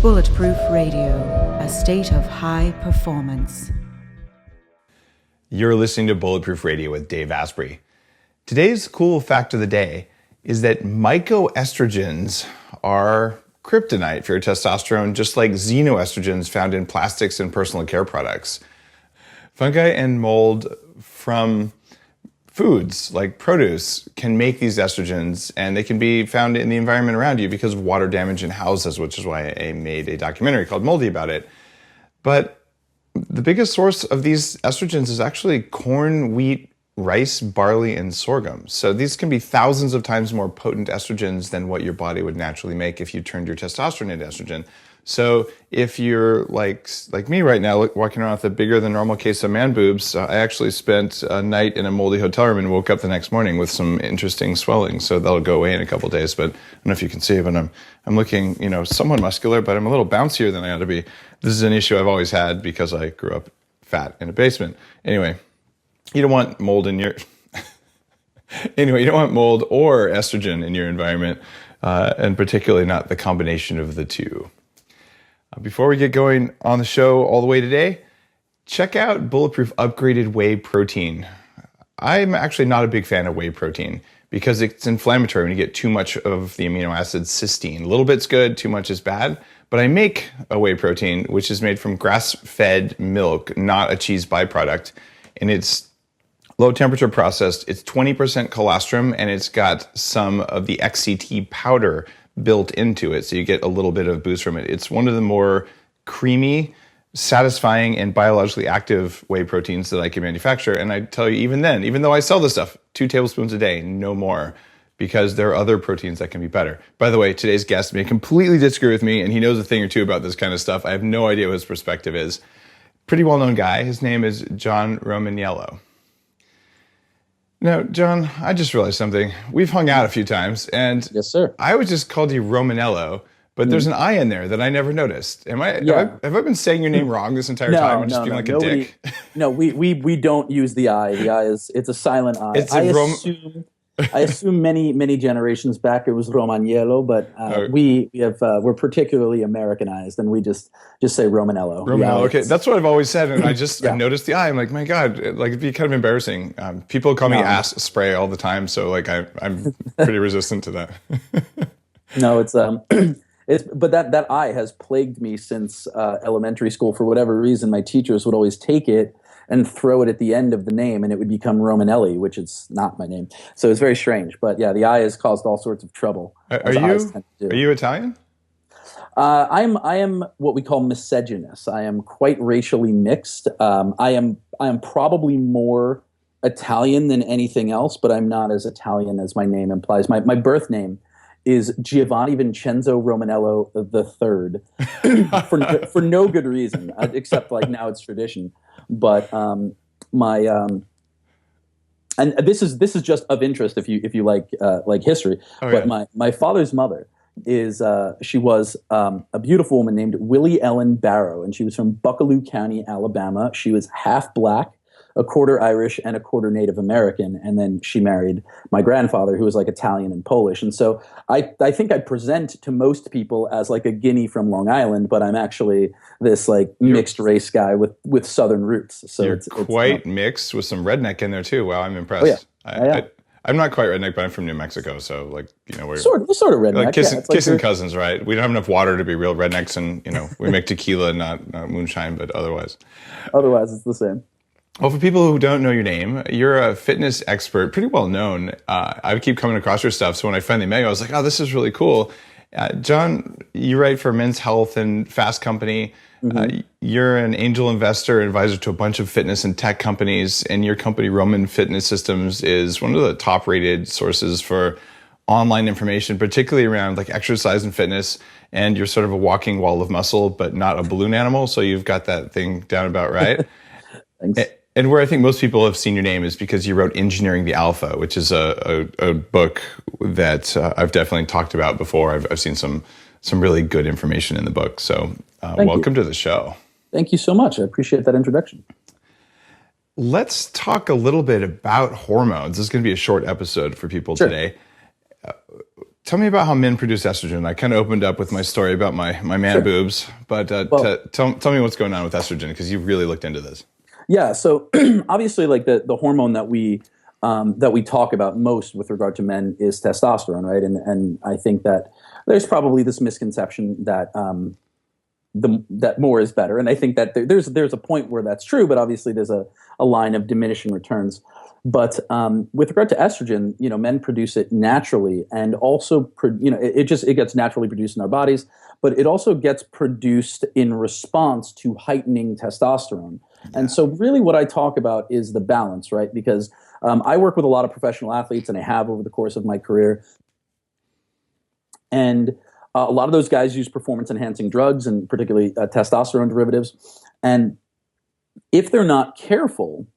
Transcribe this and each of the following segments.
Bulletproof Radio, a state of high performance. You're listening to Bulletproof Radio with Dave Asprey. Today's cool fact of the day is that mycoestrogens are kryptonite for your testosterone, just like xenoestrogens found in plastics and personal care products. Fungi and mold from foods like produce can make these estrogens, and they can be found in the environment around you because of water damage in houses, which is why I made a documentary called Moldy about it. But the biggest source of these estrogens is actually corn, wheat, rice, barley, and sorghum. So these can be thousands of times more potent estrogens than what your body would naturally make if you turned your testosterone into estrogen. So if you're like me right now, walking around with a bigger than normal case of man boobs, I actually spent a night in a moldy hotel room and woke up the next morning with some interesting swelling. So that'll go away in a couple of days. But I don't know if you can see, but I'm looking, somewhat muscular, but I'm a little bouncier than I ought to be. This is an issue I've always had because I grew up fat in a basement. Anyway, you don't want mold in your you don't want mold or estrogen in your environment, and particularly not the combination of the two. Before we get going on the show all the way today, check out Bulletproof Upgraded Whey Protein. I'm actually not a big fan of whey protein because it's inflammatory when you get too much of the amino acid cysteine. A little bit's good, too much is bad. But I make a whey protein, which is made from grass-fed milk, not a cheese byproduct. And it's low temperature processed. It's 20% colostrum, and it's got some of the XCT powder built into it, so you get a little bit of boost from it. It's one of the more creamy, satisfying, and biologically active whey proteins that I can manufacture. And I tell you, even then, even though I sell this stuff, 2 tablespoons a day, no more, because there are other proteins that can be better. By the way, today's guest may completely disagree with me, and he knows a thing or two about this kind of stuff. I have no idea what his perspective is. Pretty well-known guy. His name is John Romaniello. Now, John, I just realized something. We've hung out a few times, and yes, sir. I always just called you Romanello, but there's an I in there that I never noticed. Have I been saying your name wrong this entire time and just being like a dick? No, we don't use the I. The I it's a silent I. I assume many generations back it was Romaniello, but we're particularly Americanized, and we just say Romanello. Romanello, okay, that's what I've always said, and I noticed the I. I'm like, my God, like it'd be kind of embarrassing. People call me ass spray all the time, so like I'm pretty resistant to that. No, but that I has plagued me since elementary school. For whatever reason, my teachers would always take it and throw it at the end of the name, and it would become Romanelli, which is not my name. So it's very strange. But yeah, the I has caused all sorts of trouble. Are you Italian? I am what we call misogynous. I am quite racially mixed. I am probably more Italian than anything else, but I'm not as Italian as my name implies. My birth name is Giovanni Vincenzo Romanello III, for no good reason, except like now it's tradition. But and this is just of interest if you like history. But my father's mother she was a beautiful woman named Willie Ellen Barrow, and she was from Buccaloo County, Alabama. She was half black, a quarter Irish, and a quarter Native American, and then she married my grandfather, who was like Italian and Polish. And so I think I present to most people as like a guinea from Long Island, but I'm actually this like mixed race guy with Southern roots. So you're quite mixed with some redneck in there too. Wow, I'm impressed. Oh, yeah. I'm not quite redneck, but I'm from New Mexico, so like we're sort of redneck. Like kissing cousins, right? We don't have enough water to be real rednecks, and we make tequila, not moonshine, but otherwise it's the same. Well, for people who don't know your name, you're a fitness expert, pretty well known. I keep coming across your stuff, so when I finally met you, I was like, oh, this is really cool. John, you write for Men's Health and Fast Company. Mm-hmm. You're an angel investor, advisor to a bunch of fitness and tech companies, and your company, Roman Fitness Systems, is one of the top-rated sources for online information, particularly around like exercise and fitness. And you're sort of a walking wall of muscle, but not a balloon animal, so you've got that thing down about right. Thanks. And where I think most people have seen your name is because you wrote Engineering the Alpha, which is a book that I've definitely talked about before. I've seen some really good information in the book. So welcome to the show. Thank you so much. I appreciate that introduction. let's talk a little bit about hormones. This is going to be a short episode for people today. Tell me about how men produce estrogen. I kind of opened up with my story about my man boobs, but tell me what's going on with estrogen, because you've really looked into this. Yeah, so obviously, like the hormone that we talk about most with regard to men is testosterone, right? And I think that there's probably this misconception that that more is better, and I think that there's a point where that's true, but obviously there's a line of diminishing returns. But with regard to estrogen, men produce it naturally, and also it gets naturally produced in our bodies, but it also gets produced in response to heightening testosterone. And so really what I talk about is the balance, right? Because I work with a lot of professional athletes, and I have over the course of my career. And a lot of those guys use performance-enhancing drugs, and particularly testosterone derivatives. And if they're not careful,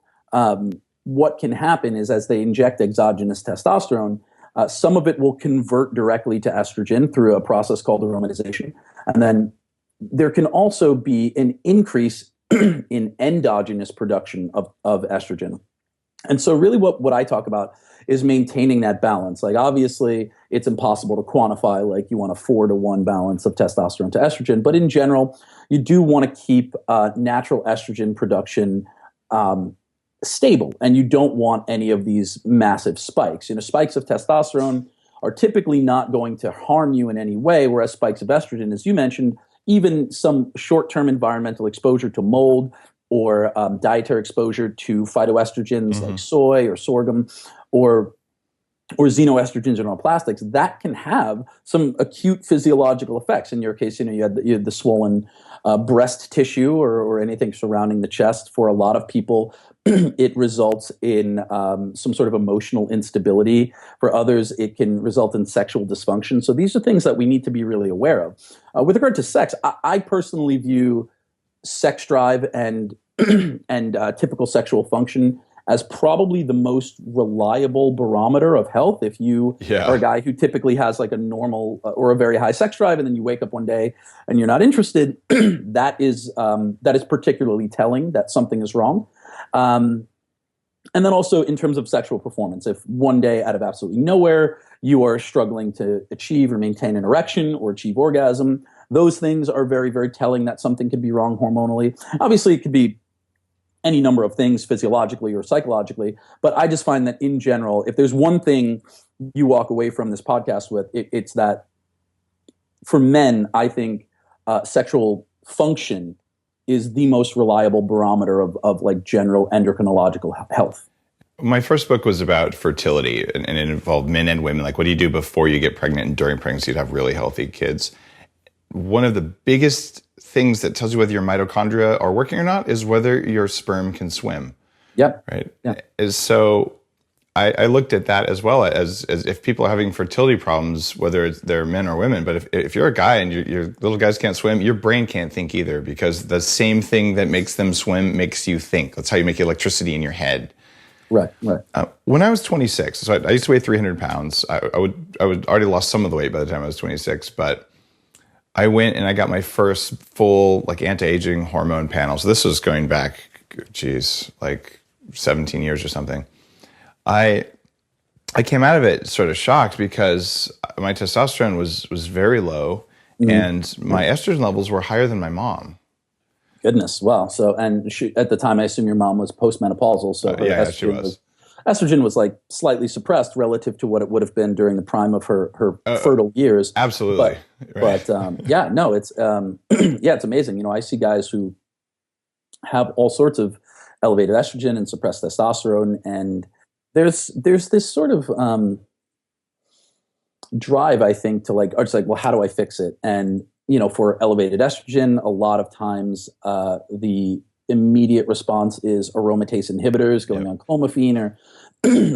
what can happen is, as they inject exogenous testosterone, some of it will convert directly to estrogen through a process called aromatization. And then there can also be an increase in endogenous production of estrogen. And so really what I talk about is maintaining that balance. Like, obviously, it's impossible to quantify, like, you want a 4-to-1 balance of testosterone to estrogen. But in general, you do want to keep natural estrogen production stable, and you don't want any of these massive spikes. Spikes of testosterone are typically not going to harm you in any way, whereas spikes of estrogen, as you mentioned, even some short-term environmental exposure to mold or dietary exposure to phytoestrogens like soy or sorghum or xenoestrogens and plastics, that can have some acute physiological effects. In your case, you had the swollen breast tissue or anything surrounding the chest. For a lot of people, it results in some sort of emotional instability. For others, it can result in sexual dysfunction. So these are things that we need to be really aware of. With regard to sex, I personally view sex drive and typical sexual function as probably the most reliable barometer of health. If you are a guy who typically has like a normal or a very high sex drive, and then you wake up one day and you're not interested, that is particularly telling that something is wrong. And then also in terms of sexual performance, if one day out of absolutely nowhere you are struggling to achieve or maintain an erection or achieve orgasm, those things are very, very telling that something could be wrong hormonally. Obviously, it could be any number of things physiologically or psychologically, but I just find that in general, if there's one thing you walk away from this podcast with, it's that for men, I think sexual function is the most reliable barometer of like general endocrinological health. My first book was about fertility, and it involved men and women. Like, what do you do before you get pregnant and during pregnancy to have really healthy kids? One of the biggest things that tells you whether your mitochondria are working or not is whether your sperm can swim. Yep. Right. Yep. So I looked at that as well as if people are having fertility problems, whether they're men or women. But if you're a guy and your little guys can't swim, your brain can't think either, because the same thing that makes them swim makes you think. That's how you make electricity in your head. Right. When I was 26, so I used to weigh 300 pounds. I would already lost some of the weight by the time I was 26, but I went and I got my first full like anti-aging hormone panel. So this was going back, like 17 years or something. I came out of it sort of shocked because my testosterone was very low, and my estrogen levels were higher than my mom. Goodness, wow. So, and at the time, I assume your mom was postmenopausal. So yeah, she was. Estrogen was like slightly suppressed relative to what it would have been during the prime of her fertile years. Absolutely. But yeah, no, it's it's amazing. I see guys who have all sorts of elevated estrogen and suppressed testosterone, and there's this sort of drive, I think, to like, or it's like, well, how do I fix it? And for elevated estrogen, a lot of times the immediate response is aromatase inhibitors, going on clomiphene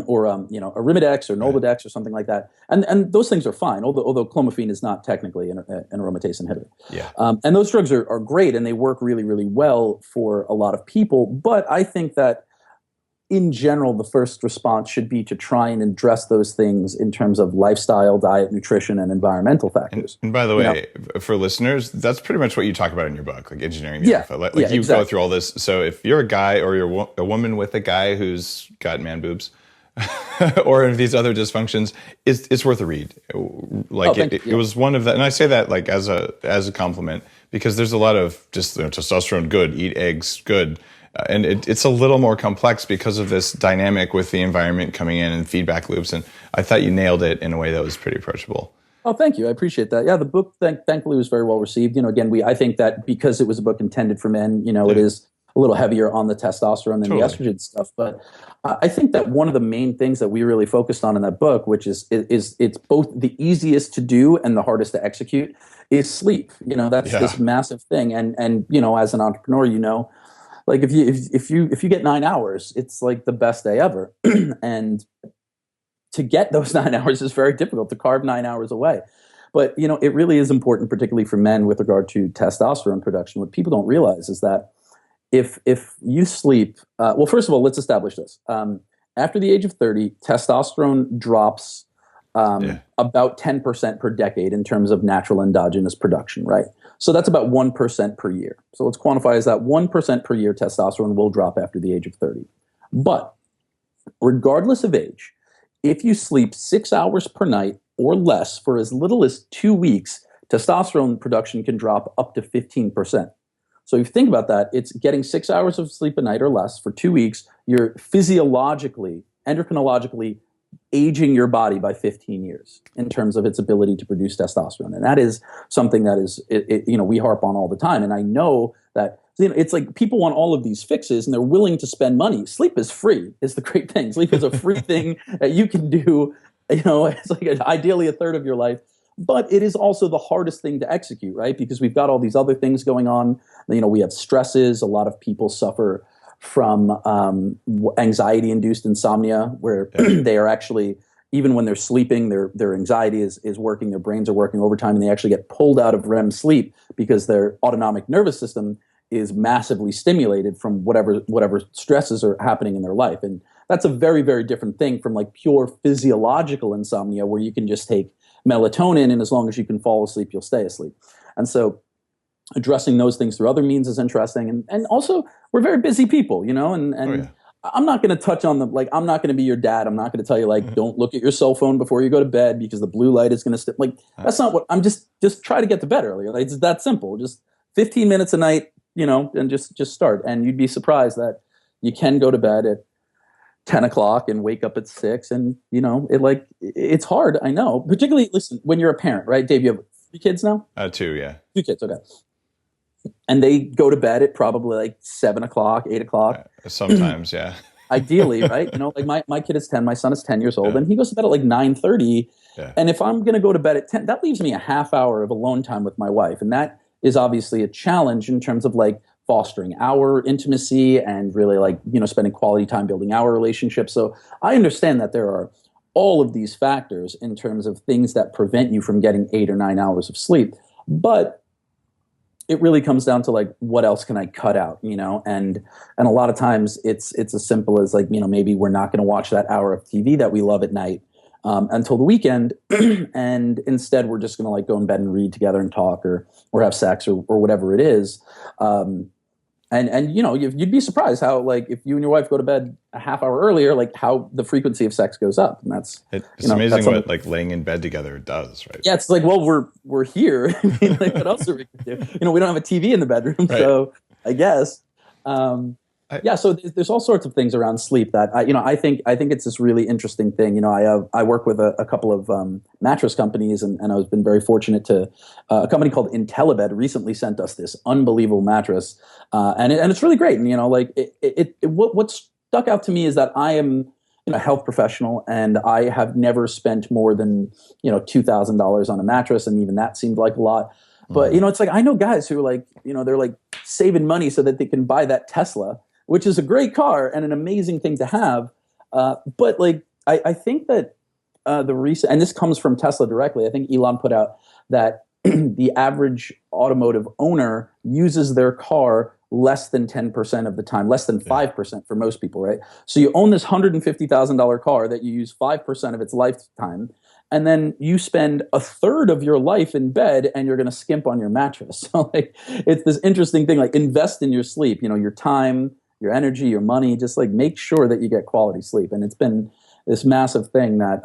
or Arimidex or Nolvadex or something like that. And those things are fine, although clomiphene is not technically an aromatase inhibitor. Yeah. And those drugs are great, and they work really, really well for a lot of people. But I think that in general, the first response should be to try and address those things in terms of lifestyle, diet, nutrition, and environmental factors. And by the way, for listeners, that's pretty much what you talk about in your book, like engineering the alpha. Like you go through all this. So if you're a guy or you're a woman with a guy who's got man boobs, or if these other dysfunctions, it's worth a read. Like it was one of that, and I say that like as a compliment, because there's a lot of just testosterone good, eat eggs good. And it's a little more complex because of this dynamic with the environment coming in and feedback loops. And I thought you nailed it in a way that was pretty approachable. Oh, thank you. I appreciate that. Yeah, the book thankfully was very well received. Again, I think that because it was a book intended for men, it is a little heavier on the testosterone than the estrogen stuff. But I think that one of the main things that we really focused on in that book, which is it's both the easiest to do and the hardest to execute, is sleep. That's this massive thing. And as an entrepreneur, like if you get 9 hours, it's like the best day ever. And to get those 9 hours is very difficult, to carve 9 hours away. But it really is important, particularly for men, with regard to testosterone production. What people don't realize is that if you sleep, well, first of all, let's establish this. After the age of 30, testosterone drops about 10% per decade in terms of natural endogenous production, right? So that's about 1% per year. So let's quantify as that 1% per year testosterone will drop after the age of 30. But regardless of age, if you sleep 6 hours per night or less for as little as 2 weeks, testosterone production can drop up to 15%. So if you think about that, it's getting 6 hours of sleep a night or less for 2 weeks. You're physiologically, endocrinologically aging your body by 15 years in terms of its ability to produce testosterone. And that is something that is, we harp on all the time. And I know that, it's like people want all of these fixes and they're willing to spend money. Sleep is free, is the great thing. Sleep is a free thing that you can do, it's like ideally a third of your life. But it is also the hardest thing to execute, right? Because we've got all these other things going on. We have stresses. A lot of people suffer from anxiety-induced insomnia, where they are actually, even when they're sleeping, their anxiety is working, their brains are working overtime, and they actually get pulled out of REM sleep because their autonomic nervous system is massively stimulated from whatever stresses are happening in their life. And that's a very, very different thing from like pure physiological insomnia, where you can just take melatonin, and as long as you can fall asleep, you'll stay asleep. And so addressing those things through other means is interesting. And also, we're very busy people, and I'm not going to touch on I'm not going to be your dad. I'm not going to tell you don't look at your cell phone before you go to bed because the blue light is going to that's not what I'm just try to get to bed earlier. It's that simple. Just 15 minutes a night, and just start. And you'd be surprised that you can go to bed at 10 o'clock and wake up at 6. And, it's hard. I know, particularly, listen, when you're a parent, right? Dave, you have 3 kids now? 2, yeah. 2 kids. Okay. And they go to bed at probably 7 o'clock, 8 o'clock. Sometimes, yeah. Ideally, right? My kid is 10, my son is 10 years old, and he goes to bed at 9:30. Yeah. And if I'm going to go to bed at 10, that leaves me a half hour of alone time with my wife. And that is obviously a challenge in terms of fostering our intimacy and really spending quality time building our relationship. So I understand that there are all of these factors in terms of things that prevent you from getting 8 or 9 hours of sleep. But it really comes down to what else can I cut out, and a lot of times it's as simple as maybe we're not going to watch that hour of TV that we love at night until the weekend, and instead we're just going to go in bed and read together and talk or have sex or whatever it is. And you'd be surprised how if you and your wife go to bed a half hour earlier, how the frequency of sex goes up. And it's amazing what laying in bed together does, right? Yeah, it's we're here. What else are we going to do? We don't have a TV in the bedroom, right. So I guess. So there's all sorts of things around sleep that I think it's this really interesting thing. I work with a couple of mattress companies, and I've been very fortunate to a company called IntelliBed recently sent us this unbelievable mattress, and it's really great. And what stuck out to me is that I am a health professional, and I have never spent more than $2,000 on a mattress, and even that seemed like a lot. But it's I know guys who are they're saving money so that they can buy that Tesla, which is a great car and an amazing thing to have. But I think that the recent, and this comes from Tesla directly, I think Elon put out that the average automotive owner uses their car less than 10% of the time, less than 5% for most people, right? So you own this $150,000 car that you use 5% of its lifetime, and then you spend a third of your life in bed and you're going to skimp on your mattress. So like, it's this interesting thing, like invest in your sleep, your time, your energy, your money, just like make sure that you get quality sleep. And it's been this massive thing that,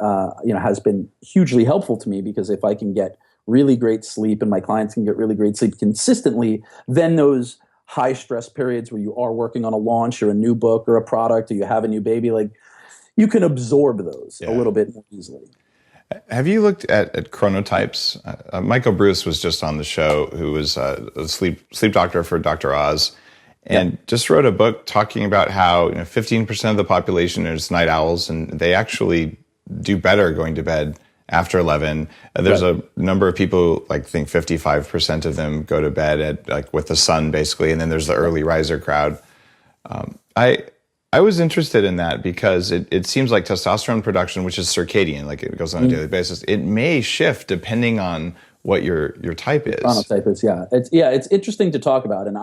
has been hugely helpful to me, because if I can get really great sleep and my clients can get really great sleep consistently, then those high stress periods where you are working on a launch or a new book or a product, or you have a new baby, like you can absorb those a little bit more easily. Have you looked at chronotypes? Michael Bruce was just on the show, who was a sleep doctor for Dr. Oz, and just wrote a book talking about how 15% of the population is night owls, and they actually do better going to bed after 11. There's a number of people, like think 55% of them go to bed at like with the sun basically, and then there's the early riser crowd. I was interested in that because it seems like testosterone production, which is circadian, like it goes on a daily basis, it may shift depending on what your type is. Chronotype is, it's interesting to talk about, and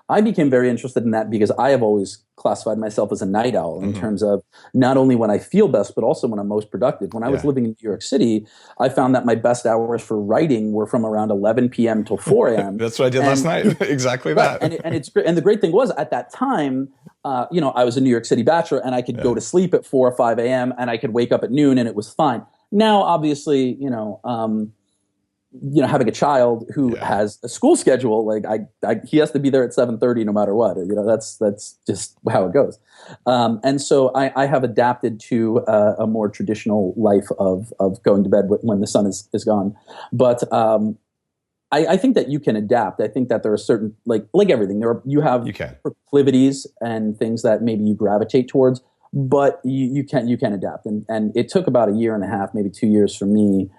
I became very interested in that because I have always classified myself as a night owl in terms of not only when I feel best, but also when I'm most productive. When I was living in New York City, I found that my best hours for writing were from around 11 p.m. till 4 a.m. That's what I did last night. Exactly that. And the great thing was, at that time, I was a New York City bachelor, and I could go to sleep at 4 or 5 a.m. and I could wake up at noon, and it was fine. Now, obviously, having a child who has a school schedule, like he has to be there at 7:30 no matter what. That's just how it goes. And so I have adapted to a more traditional life of going to bed when the sun is gone. But I think that you can adapt. I think that there are certain, like everything, you have proclivities and things that maybe you gravitate towards, but you can adapt. And it took about a year and a half, maybe 2 years for me,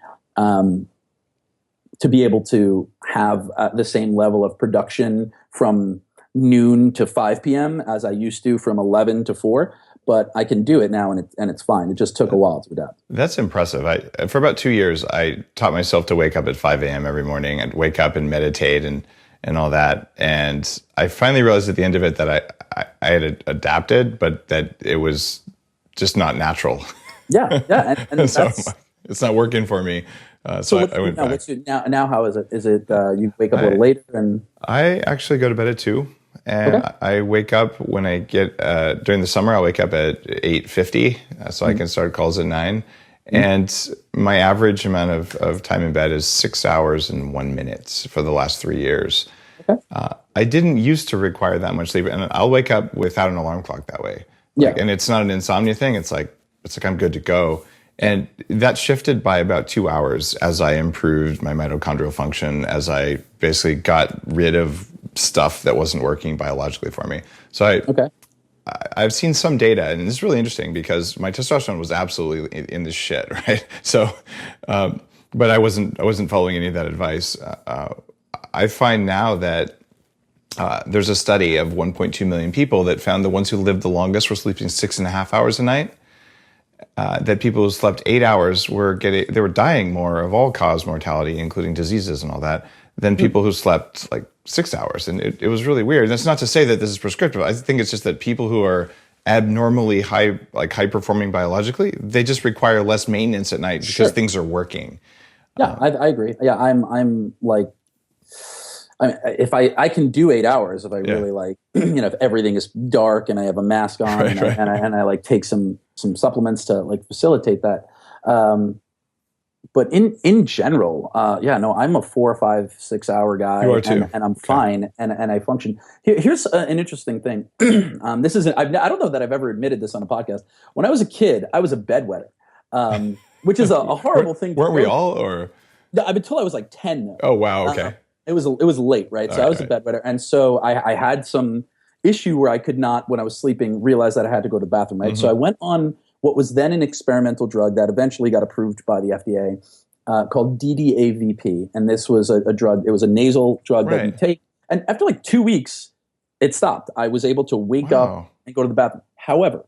to be able to have the same level of production from noon to 5 p.m. as I used to from 11 to 4. But I can do it now, and it's fine. It just took a while to adapt. That's impressive. For about 2 years, I taught myself to wake up at 5 a.m. every morning and wake up and meditate and all that. And I finally realized at the end of it that I had adapted, but that it was just not natural. And so it's not working for me. So I went back. Now, how is it? Is it you wake up a little later? And I actually go to bed at 2. And I wake up when I get, during the summer, I'll wake up at 8:50, so I can start calls at 9. And my average amount of time in bed is 6 hours and 1 minute for the last 3 years. I didn't used to require that much sleep, and I'll wake up without an alarm clock that way. And it's not an insomnia thing. It's like I'm good to go. And that shifted by about 2 hours as I improved my mitochondrial function, as I basically got rid of stuff that wasn't working biologically for me. So I've seen some data, and it's really interesting because my testosterone was absolutely in the shit, right? So, but I wasn't following any of that advice. I find now that there's a study of 1.2 million people that found the ones who lived the longest were sleeping 6.5 hours a night. That people who slept 8 hours they were dying more of all cause mortality, including diseases and all that, than people who slept like 6 hours. And it was really weird. And that's not to say that this is prescriptive. I think it's just that people who are abnormally high performing biologically, they just require less maintenance at night because things are working. I agree. I'm like, if I can do 8 hours, if I really like, if everything is dark and I have a mask on and I like take some supplements to like facilitate that. But in general, I'm a 4, 5, 6 hour guy. You are too. And I'm fine and I function. Here's an interesting thing. I don't know that I've ever admitted this on a podcast. When I was a kid, I was a bedwetter, which is a horrible thing. Weren't we all? Or until I was like 10. Though. Oh wow, okay. It was late, right? So I was a bedwetter, and so I had some issue where I could not, when I was sleeping, realize that I had to go to the bathroom, right? So I went on what was then an experimental drug that eventually got approved by the FDA called DDAVP, and this was a drug. It was a nasal drug that you take, and after like 2 weeks, it stopped. I was able to wake up and go to the bathroom. However,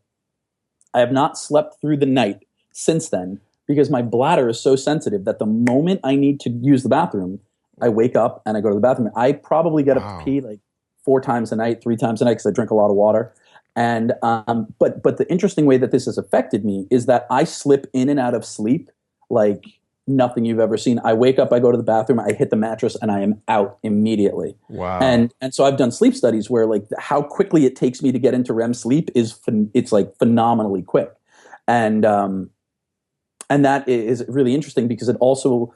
I have not slept through the night since then because my bladder is so sensitive that the moment I need to use the bathroom, I wake up and I go to the bathroom. I probably get up to pee like 4 times a night, 3 times a night because I drink a lot of water. And but the interesting way that this has affected me is that I slip in and out of sleep like nothing you've ever seen. I wake up, I go to the bathroom, I hit the mattress, and I am out immediately. Wow. And so I've done sleep studies where like how quickly it takes me to get into REM sleep it's like phenomenally quick. And that is really interesting because it also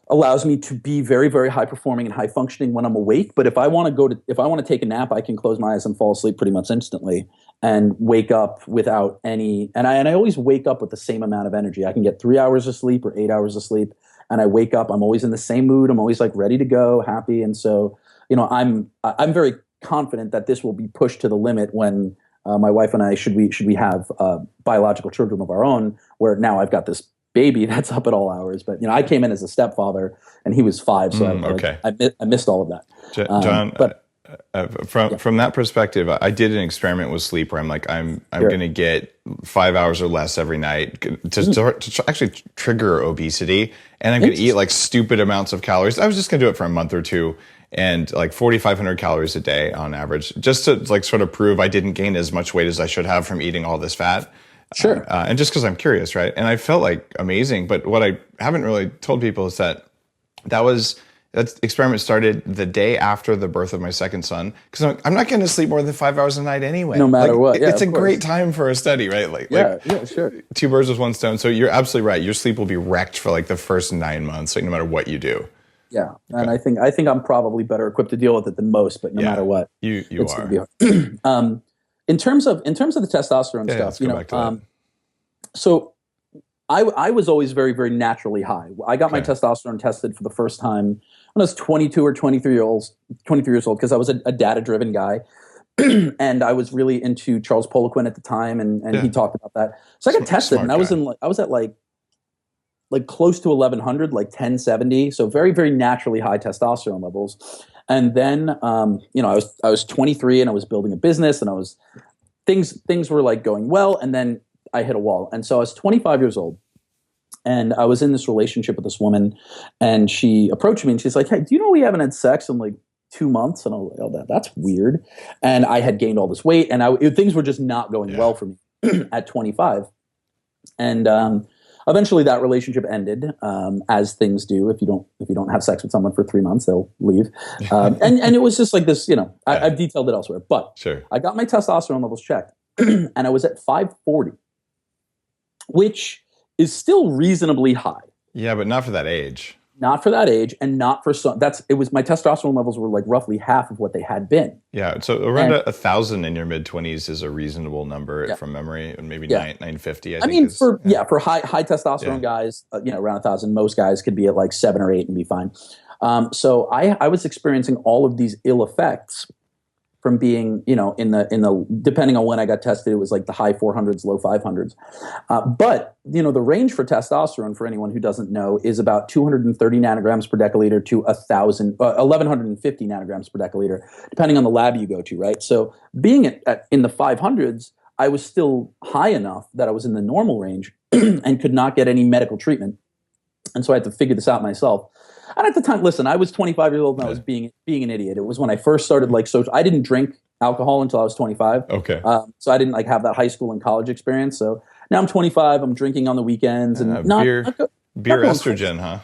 allows me to be very, very high performing and high functioning when I'm awake. But if I want to take a nap, I can close my eyes and fall asleep pretty much instantly and wake up without any. And I always wake up with the same amount of energy. I can get 3 hours of sleep or 8 hours of sleep, and I wake up. I'm always in the same mood. I'm always like ready to go, happy. And so, I'm very confident that this will be pushed to the limit when my wife and I should we have biological children of our own. Where now I've got this baby that's up at all hours, but I came in as a stepfather and he was 5, so I missed all of that. John, from that perspective, I did an experiment with sleep where I'm like, I'm Sure. going to get 5 hours or less every night to actually trigger obesity, and I'm going to eat like stupid amounts of calories. I was just going to do it for a month or two, and like 4,500 calories a day on average, just to like sort of prove I didn't gain as much weight as I should have from eating all this fat. Sure. And just because I'm curious, right? And I felt like amazing. But what I haven't really told people is that experiment started the day after the birth of my second son. Because I'm not going to sleep more than 5 hours a night anyway. No matter what. Yeah, it's a great time for a study, right? Like sure. 2 birds with 1 stone. So you're absolutely right. Your sleep will be wrecked for like the first 9 months, like no matter what you do. Yeah, and I think I'm probably better equipped to deal with it than most. But no matter what, you it's are. Gonna be hard. In terms of the testosterone stuff, let's go back to that. So I was always very, very naturally high. I got my testosterone tested for the first time when I was 22 or 23 years old because I was a data-driven guy. And I was really into Charles Poliquin at the time, and he talked about that. So I got tested, and I was at like close to 1100, like 1070. So very, very naturally high testosterone levels. And then, I was 23 and I was building a business, and things were like going well. And then I hit a wall. And so I was 25 years old, and I was in this relationship with this woman, and she approached me and she's like, "Hey, do you know we haven't had sex in like 2 months?" And I was like, "Oh, that's weird." And I had gained all this weight, and things were just not going well for me at 25. And eventually that relationship ended, as things do. If you don't have sex with someone for 3 months, they'll leave. And it was just like this, I've detailed it elsewhere. But sure. I got my testosterone levels checked, and I was at 540, which is still reasonably high. Yeah, but not for that age. Not for that age, and not for some. My testosterone levels were like roughly half of what they had been. Yeah, so around 1,000 in your mid-20s is a reasonable number from memory, and maybe 950. I think for high testosterone guys, around 1,000. Most guys could be at like 7 or 8 and be fine. So I was experiencing all of these ill effects from being, in the depending on when I got tested, it was like the high 400s, low 500s. But the range for testosterone, for anyone who doesn't know, is about 230 nanograms per deciliter to 1,150 nanograms per deciliter, depending on the lab you go to, right? So being in the 500s, I was still high enough that I was in the normal range and could not get any medical treatment. And so I had to figure this out myself. And at the time, listen, I was 25 years old and I was being an idiot. It was when I first started social. I didn't drink alcohol until I was 25. Okay. So I didn't have that high school and college experience. So now I'm 25. I'm drinking on the weekends and beer estrogen, huh?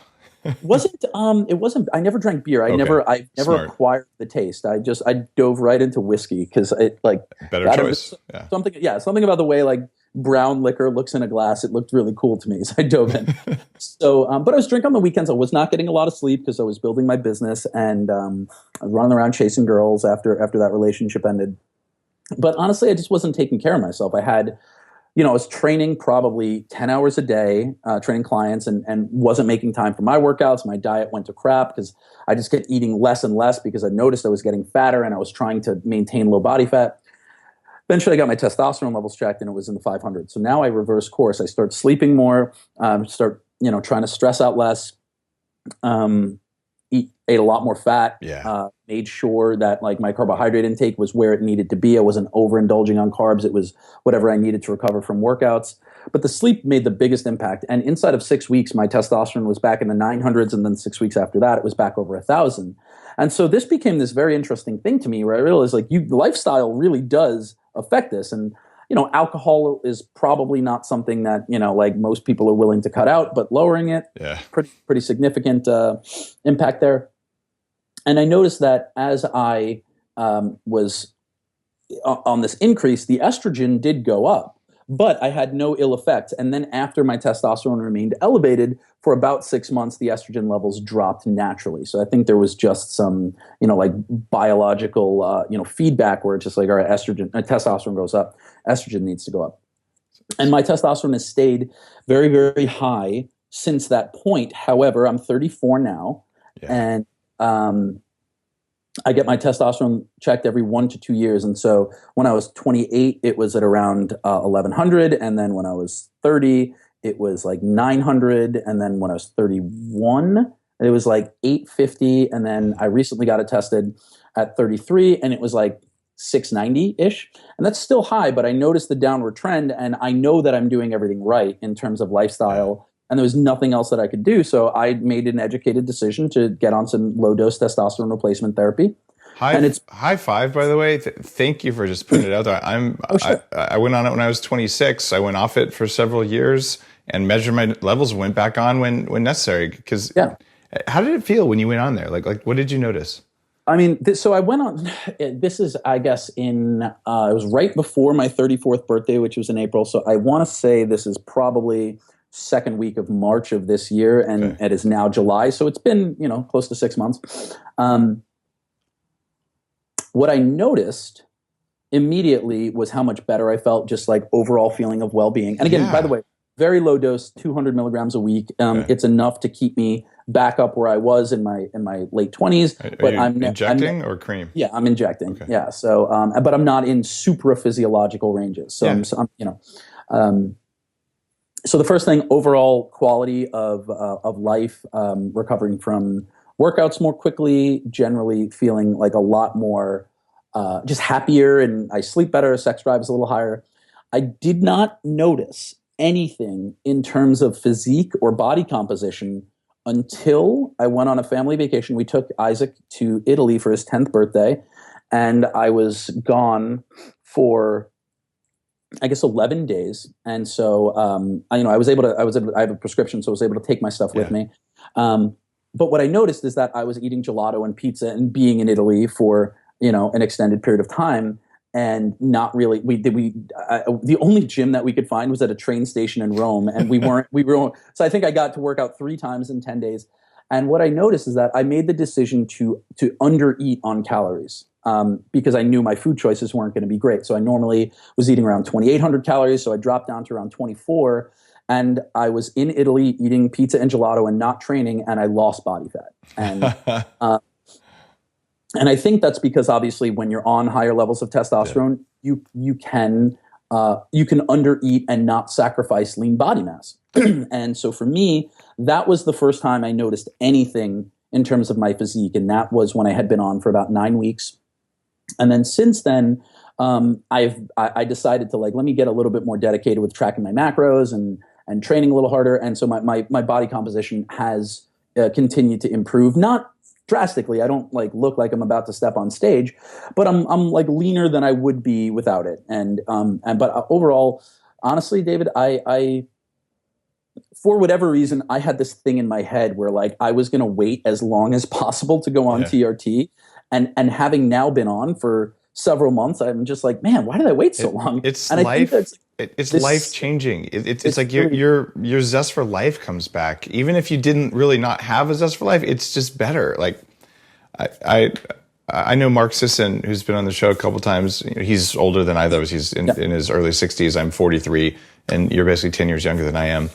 It wasn't. I never drank beer. I never acquired the taste. I dove right into whiskey because it better choice. Something about the way brown liquor looks in a glass. It looked really cool to me, so I dove in. So, but I was drinking on the weekends. I was not getting a lot of sleep because I was building my business and running around chasing girls after that relationship ended. But honestly, I just wasn't taking care of myself. I had, I was training probably 10 hours a day, training clients, and wasn't making time for my workouts. My diet went to crap because I just kept eating less and less because I noticed I was getting fatter and I was trying to maintain low body fat. Eventually, I got my testosterone levels checked, and it was in the 500s. So now I reverse course. I start sleeping more, start trying to stress out less, ate a lot more fat, made sure that my carbohydrate intake was where it needed to be. I wasn't overindulging on carbs. It was whatever I needed to recover from workouts. but the sleep made the biggest impact. And inside of 6 weeks, my testosterone was back in the 900s, and then 6 weeks after that, it was back over 1,000. And so this became this very interesting thing to me, where I realized like lifestyle really does affect this. And alcohol is probably not something that like most people are willing to cut out, but lowering it, pretty significant impact there. And I noticed that as I was on this increase, the estrogen did go up, but I had no ill effects. And then after my testosterone remained elevated for about 6 months, the estrogen levels dropped naturally. So I think there was just some, like biological, feedback where it's just like, all right, testosterone goes up, estrogen needs to go up. And my testosterone has stayed very, very high since that point. However, I'm 34 now, and I get my testosterone checked every 1 to 2 years. And so when I was 28, it was at around 1,100. And then when I was 30, it was like 900. And then when I was 31, it was like 850. And then I recently got it tested at 33, and it was like 690-ish. And that's still high, but I noticed the downward trend, and I know that I'm doing everything right in terms of lifestyle. And there was nothing else that I could do. So I made an educated decision to get on some low-dose testosterone replacement therapy. High five, by the way. Thank you for just putting it out there. I went on it when I was 26. I went off it for several years and measured my levels, went back on when necessary. Because how did it feel when you went on there? Like what did you notice? I mean, so I went on, this is, I guess, it was right before my 34th birthday, which was in April. So I want to say this is probably second week of March of this year, and it is now July. So it's been, close to 6 months. What I noticed immediately was how much better I felt, just like overall feeling of well-being. And again, by the way, very low dose, 200 milligrams a week. It's enough to keep me back up where I was in my late 20s. But I'm injecting or cream? Yeah, I'm injecting. Okay. Yeah. So, but I'm not in supraphysiological ranges. So so the first thing, overall quality of life, recovering from workouts more quickly, generally feeling like a lot more just happier, and I sleep better, sex drive is a little higher. I did not notice anything in terms of physique or body composition until I went on a family vacation. We took Isaac to Italy for his 10th birthday, and I was gone for, I guess, 11 days. And so, I have a prescription, so I was able to take my stuff with me. But what I noticed is that I was eating gelato and pizza and being in Italy for, an extended period of time, and not really, the only gym that we could find was at a train station in Rome, and so I think I got to work out 3 times in 10 days. And what I noticed is that I made the decision to undereat on calories. Because I knew my food choices weren't going to be great. So I normally was eating around 2,800 calories. So I dropped down to around 24. And I was in Italy eating pizza and gelato and not training, and I lost body fat. And and I think that's because obviously when you're on higher levels of testosterone, you can undereat and not sacrifice lean body mass. And so for me, that was the first time I noticed anything in terms of my physique, and that was when I had been on for about 9 weeks. And then since then, I decided to let me get a little bit more dedicated with tracking my macros and training a little harder. And so my body composition has continued to improve, not drastically. I don't look like I'm about to step on stage, but I'm leaner than I would be without it. But overall, honestly, David, I for whatever reason, I had this thing in my head where I was going to wait as long as possible to go on TRT. And having now been on for several months, I'm just like, man, why did I wait so long? It's life changing. It's like your zest for life comes back. Even if you didn't really not have a zest for life, it's just better. Like I know Mark Sisson, who's been on the show a couple times. He's older than either of us. He's in his early 60s. I'm 43, and you're basically 10 years younger than I am.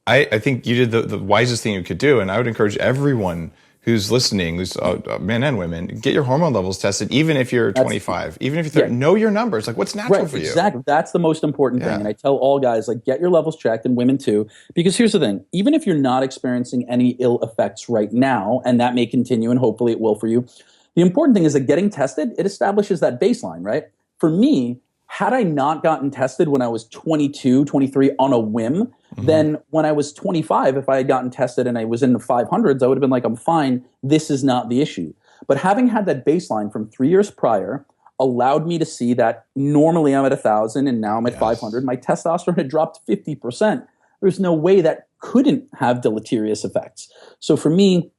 I think you did the wisest thing you could do, and I would encourage everyone who's listening, who's men and women, get your hormone levels tested, even if you're 25, even if you're 30, know your numbers. What's natural for you? Exactly. That's the most important thing. And I tell all guys, get your levels checked, and women too, because here's the thing. Even if you're not experiencing any ill effects right now, and that may continue, and hopefully it will for you, the important thing is that getting tested, it establishes that baseline, right? For me, had I not gotten tested when I was 22, 23 on a whim, then when I was 25, if I had gotten tested and I was in the 500s, I would have been like, I'm fine. This is not the issue. But having had that baseline from 3 years prior allowed me to see that normally I'm at 1,000 and now I'm at 500. My testosterone had dropped 50%. There's no way that couldn't have deleterious effects. So for me,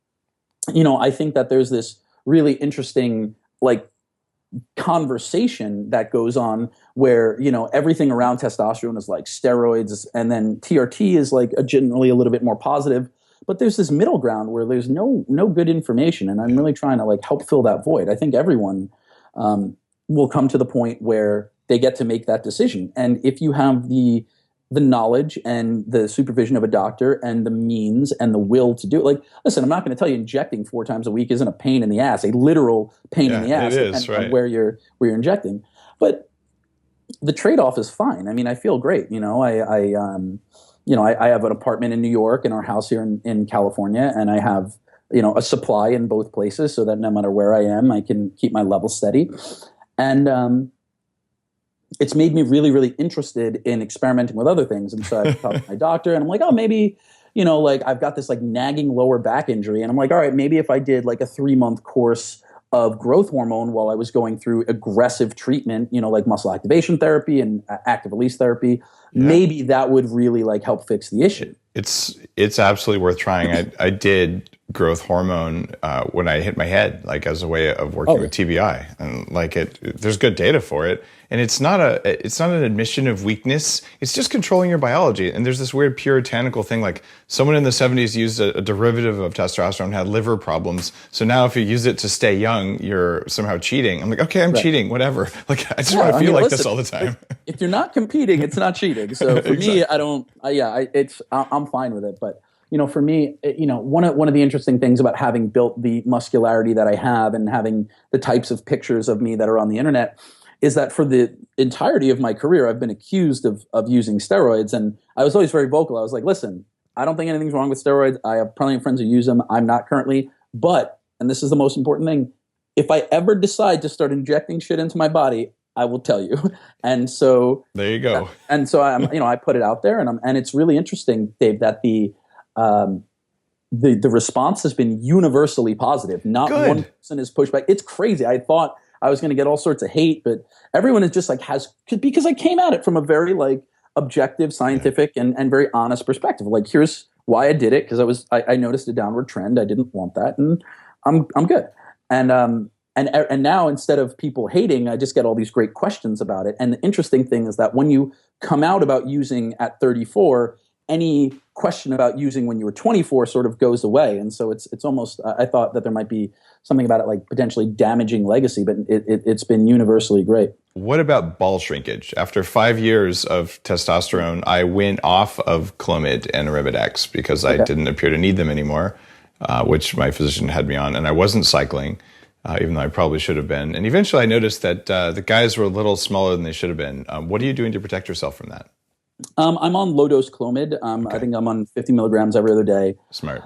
I think that there's this really interesting conversation that goes on where everything around testosterone is like steroids, and then TRT is generally a little bit more positive, but there's this middle ground where there's no good information, and I'm really trying to help fill that void. I think everyone will come to the point where they get to make that decision, and if you have the knowledge and the supervision of a doctor and the means and the will to do it. Listen, I'm not going to tell you injecting 4 times a week isn't a pain in the ass, a literal pain in the ass, it is, right, on where you're injecting. But the trade-off is fine. I mean, I feel great. I have an apartment in New York and our house here in California, and I have, a supply in both places so that no matter where I am, I can keep my level steady. And, it's made me really, really interested in experimenting with other things. And so I've talked to my doctor, and I'm like, oh, maybe, I've got this nagging lower back injury. And I'm like, all right, maybe if I did a 3-month course of growth hormone while I was going through aggressive treatment, like muscle activation therapy and active release therapy, maybe that would really help fix the issue. It's absolutely worth trying. I did growth hormone when I hit my head, as a way of working with TBI, and there's good data for it. And it's not an admission of weakness. It's just controlling your biology. And there's this weird puritanical thing, someone in the 70s used a derivative of testosterone, had liver problems. So now if you use it to stay young, you're somehow cheating. I'm like, okay, I'm cheating, whatever. I just want to feel this all the time. If you're not competing, it's not cheating. So for me, I'm fine with it. But for me, one of the interesting things about having built the muscularity that I have and having the types of pictures of me that are on the internet is that for the entirety of my career, I've been accused of using steroids. And I was always very vocal. I was like, listen, I don't think anything's wrong with steroids. I have plenty of friends who use them. I'm not currently. But, and this is the most important thing, if I ever decide to start injecting shit into my body, I will tell you. And so there you go. And so I put it out there, and it's really interesting, Dave, that the response has been universally positive. Not one person has pushed back. It's crazy. I thought I was going to get all sorts of hate, but everyone is just because I came at it from a very objective, scientific, and very honest perspective. Here's why I did it, because I noticed a downward trend. I didn't want that, and I'm good. And now, instead of people hating, I just get all these great questions about it. And the interesting thing is that when you come out about using at 34, any question about using when you were 24 sort of goes away. And so it's almost, I thought that there might be something about it potentially damaging legacy, but it's been universally great. What about ball shrinkage? After 5 years of testosterone, I went off of Clomid and Arimidex because I didn't appear to need them anymore, which my physician had me on, and I wasn't cycling, even though I probably should have been. And eventually I noticed that the guys were a little smaller than they should have been. What are you doing to protect yourself from that? I'm on low-dose Clomid. I think I'm on 50 milligrams every other day. Smart.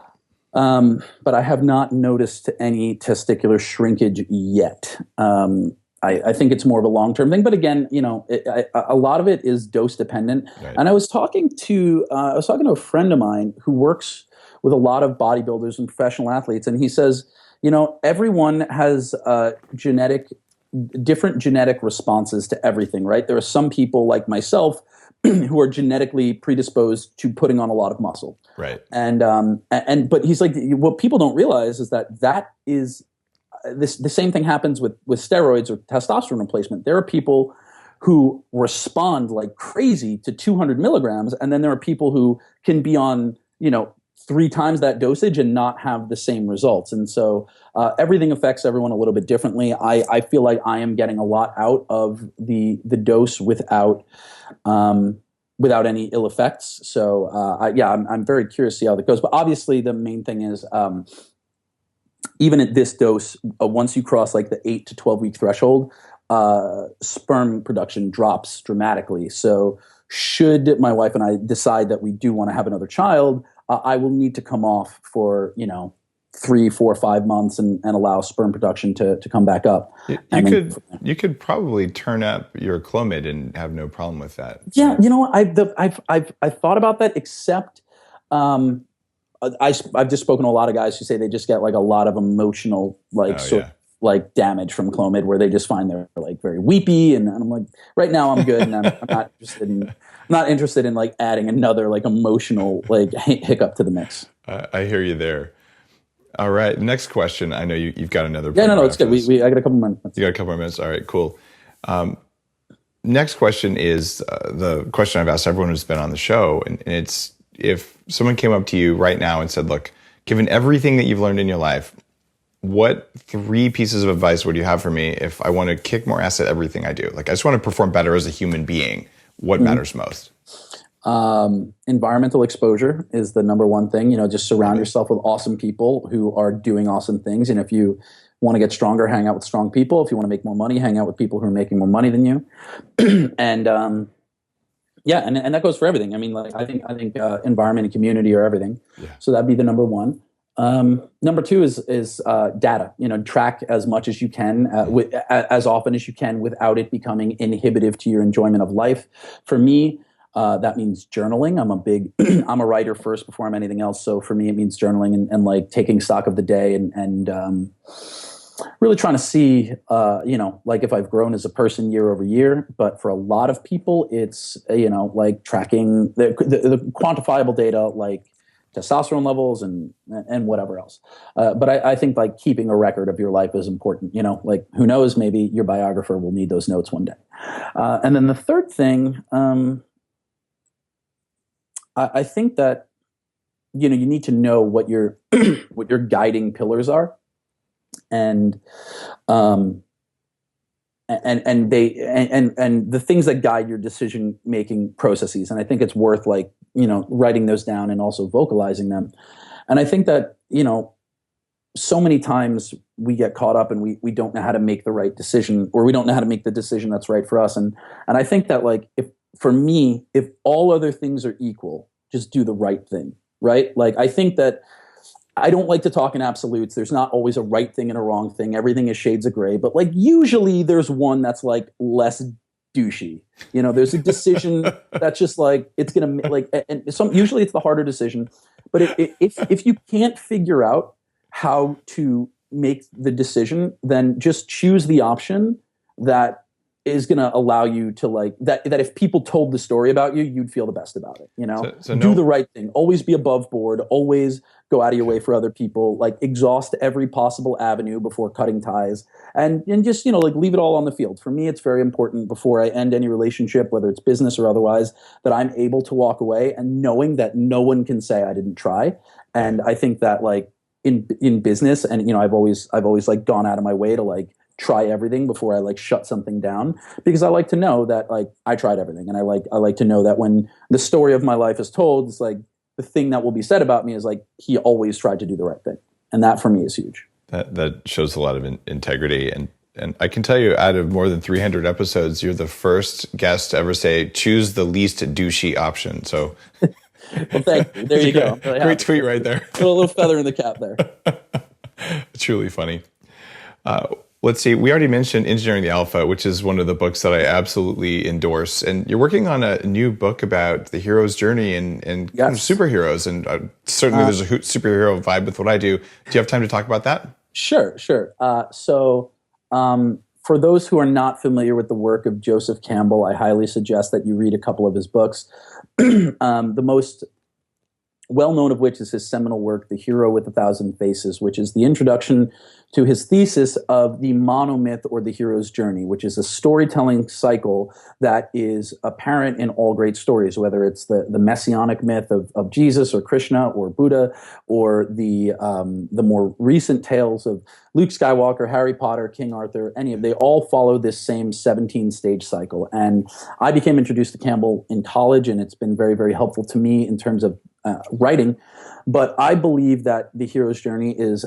But I have not noticed any testicular shrinkage yet. I think it's more of a long-term thing. But again, a lot of it is dose-dependent. Right. And I was talking to a friend of mine who works with a lot of bodybuilders and professional athletes, and he says, everyone has different genetic responses to everything, right? There are some people like myself who are genetically predisposed to putting on a lot of muscle. Right. But he's like, what people don't realize is that is the same thing happens with steroids or testosterone replacement. There are people who respond like crazy to 200 milligrams, and then there are people who can be on, 3 times that dosage and not have the same results. And so everything affects everyone a little bit differently. I feel like I am getting a lot out of the dose without any ill effects. So I'm very curious to see how that goes. But obviously the main thing is even at this dose, once you cross the 8 to 12 week threshold, sperm production drops dramatically. So should my wife and I decide that we do want to have another child, I will need to come off for, 3, 4, 5 months and allow sperm production to come back up. You could probably turn up your Clomid and have no problem with that. Yeah, I've thought about that, except I've just spoken to a lot of guys who say they just get like a lot of emotional like damage from Clomid, where they just find they're like very weepy, and I'm like, right now I'm good, and I'm not interested in like adding another like emotional like hiccup to the mix. I hear you there. All right, next question. I know you've got another. Yeah, no, it's good. I got a couple more minutes. You got a couple more minutes. All right, cool. Next question is the question I've asked everyone who's been on the show, and it's, if someone came up to you right now and said, look, given everything that you've learned in your life, what 3 pieces of advice would you have for me if I want to kick more ass at everything I do? Like, I just want to perform better as a human being. What matters most? Environmental exposure is the number one thing. Just surround yourself with awesome people who are doing awesome things. And if you want to get stronger, hang out with strong people. If you want to make more money, hang out with people who are making more money than you. And that goes for everything. I mean, like, I think environment and community are everything. Yeah. So that'd be the number one. Number 2 is data. Track as much as you can, as often as you can, without it becoming inhibitive to your enjoyment of life. For me, that means journaling. I'm a writer first before I'm anything else. So for me, it means journaling and like taking stock of the day and really trying to see, like if I've grown as a person year over year. But for a lot of people, it's, like tracking the quantifiable data, like testosterone levels and whatever else. But I think like keeping a record of your life is important. Like who knows, maybe your biographer will need those notes one day. And then the third thing, I think that, you need to know what your what your guiding pillars are, and the things that guide your decision making processes. And I think it's worth like, writing those down and also vocalizing them. And I think that, so many times we get caught up and we don't know how to make the right decision, or we don't know how to make the decision that's right for us. And I think that like, if all other things are equal, just do the right thing, right? Like, I think that I don't like to talk in absolutes. There's not always a right thing and a wrong thing. Everything is shades of gray, but like usually there's one that's like less douchey. There's a decision that's just like, it's going to like, and usually it's the harder decision, but if you can't figure out how to make the decision, then just choose the option that is going to allow you to like that if people told the story about you, you'd feel the best about it. Do the right thing, always be above board, always go out of your way for other people, like exhaust every possible avenue before cutting ties, and just, like leave it all on the field. For me, it's very important before I end any relationship, whether it's business or otherwise, that I'm able to walk away and knowing that no one can say I didn't try. And I think that like in business, and I've always like gone out of my way to like try everything before I like shut something down, because I like to know that like I tried everything, and I like to know that when the story of my life is told, it's like the thing that will be said about me is like, he always tried to do the right thing. And that for me is huge. That shows a lot of integrity. And I can tell you, out of more than 300 episodes, you're the first guest to ever say, choose the least douchey option. So well, thank you. There you go. Really great tweet right there. A little feather in the cap there. Truly funny. Let's see. We already mentioned Engineering the Alpha, which is one of the books that I absolutely endorse. And you're working on a new book about the hero's journey and yes. superheroes. And certainly there's a superhero vibe with what I do. Do you have time to talk about that? Sure. So for those who are not familiar with the work of Joseph Campbell, I highly suggest that you read a couple of his books. The most well-known of which is his seminal work, The Hero with a Thousand Faces, which is the introduction to his thesis of the monomyth, or the hero's journey, which is a storytelling cycle that is apparent in all great stories, whether it's the messianic myth of Jesus or Krishna or Buddha, or the more recent tales of Luke Skywalker, Harry Potter, King Arthur, they all follow this same 17-stage cycle. And I became introduced to Campbell in college, and it's been very, very helpful to me in terms of writing. But I believe that the hero's journey is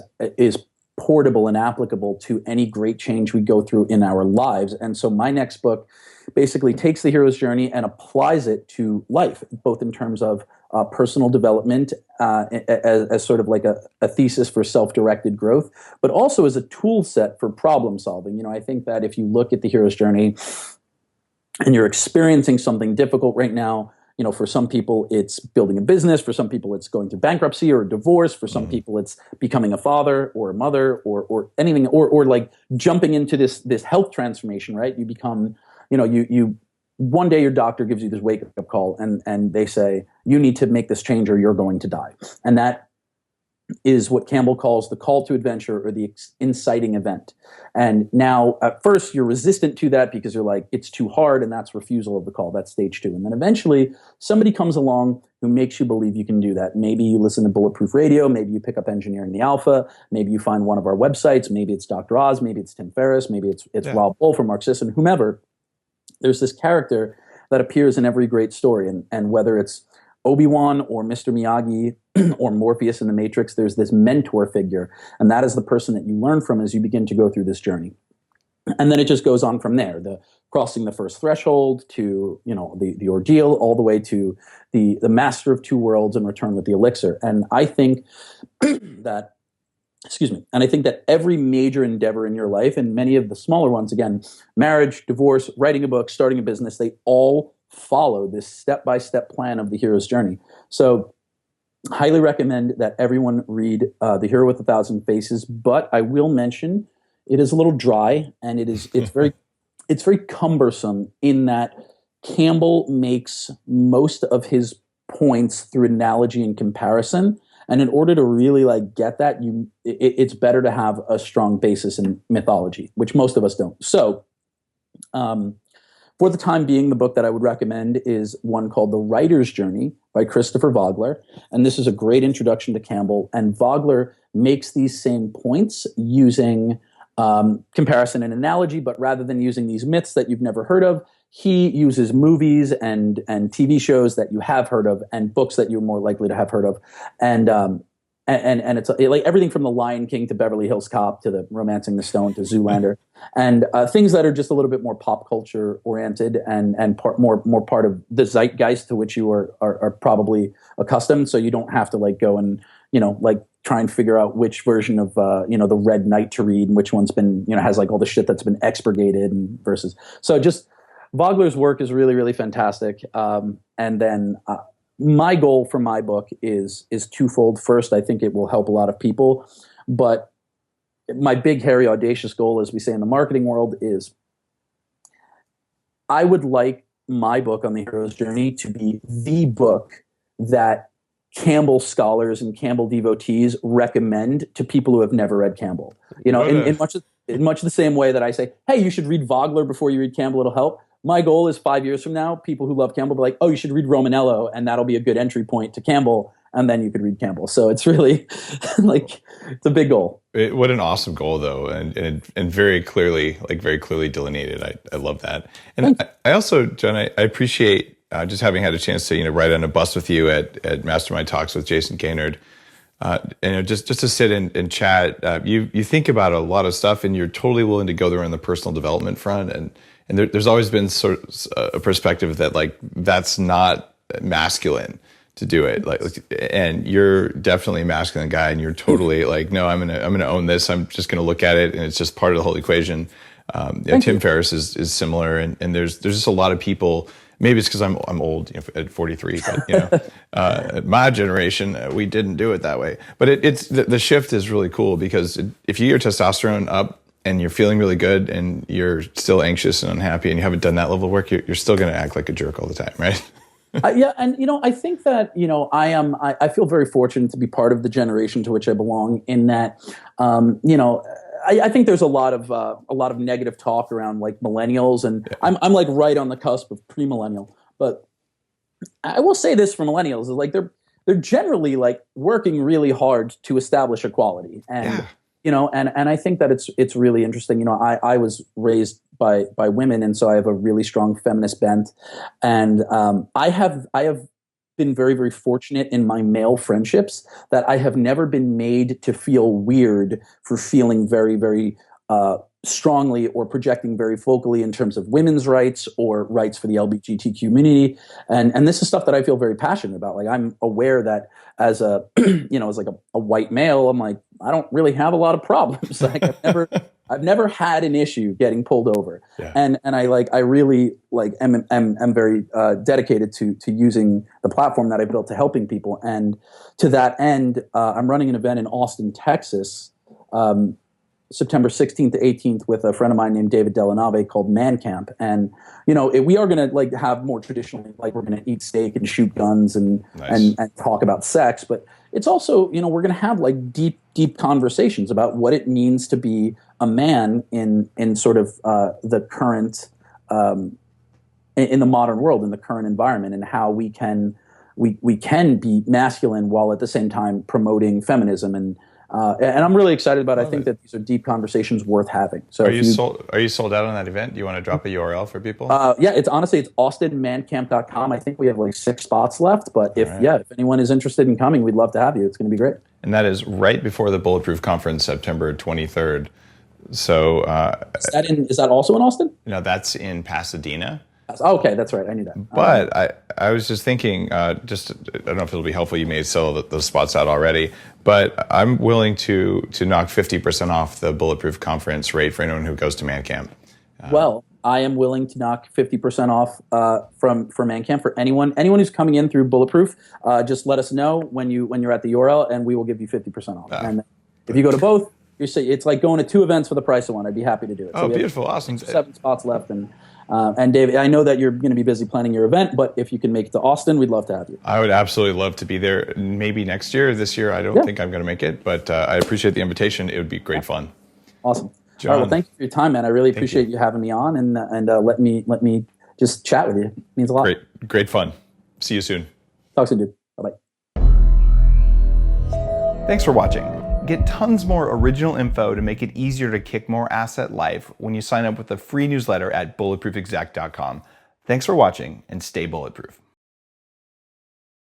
portable and applicable to any great change we go through in our lives. And so my next book basically takes the hero's journey and applies it to life, both in terms of personal development as sort of like a thesis for self-directed growth, but also as a tool set for problem solving. I think that if you look at the hero's journey and you're experiencing something difficult right now, for some people it's building a business, for some people it's going through bankruptcy or a divorce, for some people it's becoming a father or a mother or anything, or like jumping into this health transformation, right? You become, you one day your doctor gives you this wake-up call and they say, you need to make this change or you're going to die. And that is what Campbell calls the call to adventure or the inciting event. And now at first you're resistant to that because you're like, it's too hard, and that's refusal of the call. That's stage 2. And then eventually somebody comes along who makes you believe you can do that. Maybe you listen to Bulletproof Radio, maybe you pick up Engineering the Alpha, maybe you find one of our websites, maybe it's Dr. Oz, maybe it's Tim Ferriss, maybe it's Rob Wolf or Mark Sisson, whomever. There's this character that appears in every great story, and whether it's Obi-Wan or Mr. Miyagi or Morpheus in the Matrix, there's this mentor figure, and that is the person that you learn from as you begin to go through this journey. And then it just goes on from there, the crossing the first threshold to, the ordeal, all the way to the master of 2 worlds and return with the elixir. And I think that every major endeavor in your life, and many of the smaller ones, again, marriage, divorce, writing a book, starting a business, they all follow this step-by-step plan of the hero's journey. So highly recommend that everyone read The Hero with 1,000 Faces, but I will mention it is a little dry, and it's very cumbersome in that Campbell makes most of his points through analogy and comparison. And in order to really get that, it's better to have a strong basis in mythology, which most of us don't. So, for the time being, the book that I would recommend is one called The Writer's Journey by Christopher Vogler. And this is a great introduction to Campbell. And Vogler makes these same points using comparison and analogy, but rather than using these myths that you've never heard of, he uses movies and TV shows that you have heard of and books that you're more likely to have heard of. And it's like everything from The Lion King to Beverly Hills Cop to the Romancing the Stone to Zoolander, and things that are just a little bit more pop culture oriented and more part of the zeitgeist to which you are probably accustomed. So you don't have to go and try and figure out which version of the Red Knight to read and which one's been has all the shit that's been expurgated and versus. So just Vogler's work is really, really fantastic. And then my goal for my book is twofold. First, I think it will help a lot of people, but my big, hairy, audacious goal, as we say in the marketing world, is I would like my book on the hero's journey to be the book that Campbell scholars and Campbell devotees recommend to people who have never read Campbell. In much the same way that I say, hey, you should read Vogler before you read Campbell, it'll help. My goal is 5 years from now, people who love Campbell will be like, oh, you should read Romanello, and that'll be a good entry point to Campbell, and then you could read Campbell. So it's really it's a big goal. What an awesome goal, though, and very clearly delineated. I love that. And I also, John, I appreciate just having had a chance to ride on a bus with you at Mastermind Talks with Jason Gaynard. Just to sit and chat. You think about a lot of stuff, and you're totally willing to go there on the personal development front, and there's always been sort of a perspective that that's not masculine to do it. And you're definitely a masculine guy, and you're totally no, I'm gonna own this. I'm just gonna look at it, and it's just part of the whole equation. Tim Ferriss is similar, and there's just a lot of people. Maybe it's because I'm old, at 43, but at my generation, we didn't do it that way. But it's the shift is really cool because if you get your testosterone up and you're feeling really good and you're still anxious and unhappy and you haven't done that level of work, you're still going to act like a jerk all the time, right? Yeah, and I think that I feel very fortunate to be part of the generation to which I belong. In that, I think there's a lot of negative talk around millennials, and yeah. I'm right on the cusp of premillennial. But I will say this for millennials is they're generally working really hard to establish equality, and and I think that it's really interesting. I was raised by women, and so I have a really strong feminist bent, and I have been very, very fortunate in my male friendships that I have never been made to feel weird for feeling very, very strongly or projecting very vocally in terms of women's rights or rights for the LGBTQ community. And this is stuff that I feel very passionate about. Like, I'm aware that as a, as like a white male, I'm like, I don't really have a lot of problems. Like, I've never had an issue getting pulled over. Yeah. And I really am very dedicated to using the platform that I built to helping people. And to that end, I'm running an event in Austin, Texas, September 16th to 18th with a friend of mine named David Delanave called Man Camp. And, we are going to have more traditionally, we're going to eat steak and shoot guns and talk about sex. But it's also, we're going to have deep conversations about what it means to be a man in sort of the current, in the modern world, in the current environment, and how we can be masculine while at the same time promoting feminism. And I'm really excited about it. I think that these are deep conversations worth having. So are you sold out on that event? Do you want to drop a URL for people? Yeah, it's austinmancamp.com. I think we have 6 spots left, but if anyone is interested in coming, we'd love to have you. It's going to be great. And that is right before the Bulletproof Conference, September 23rd. So is that also in Austin? No, that's in Pasadena. Oh, okay, that's right. I knew that. But I was just thinking, I don't know if it'll be helpful. You may sell those spots out already, but I'm willing to knock 50% off the Bulletproof Conference rate for anyone who goes to Man Camp. Well, I am willing to knock 50% off for Man Camp for anyone who's coming in through Bulletproof. Just let us know when you're at the URL, and we will give you 50% off. And if you go to both, it's like going to 2 events for the price of 1. I'd be happy to do it. Oh, so beautiful, awesome. 7 spots left, and David, I know that you're going to be busy planning your event, but if you can make it to Austin, we'd love to have you. I would absolutely love to be there. Maybe next year. This year, I don't think I'm going to make it, but I appreciate the invitation. It would be great fun. Awesome. John, all right, well, thank you for your time, man. I really appreciate you having me on, and let me just chat with you. It means a lot. Great fun. See you soon. Talk soon, dude. Bye-bye. Thanks for watching. Get tons more original info to make it easier to kick more ass at life when you sign up with the free newsletter at bulletproofexec.com. Thanks for watching, and stay bulletproof.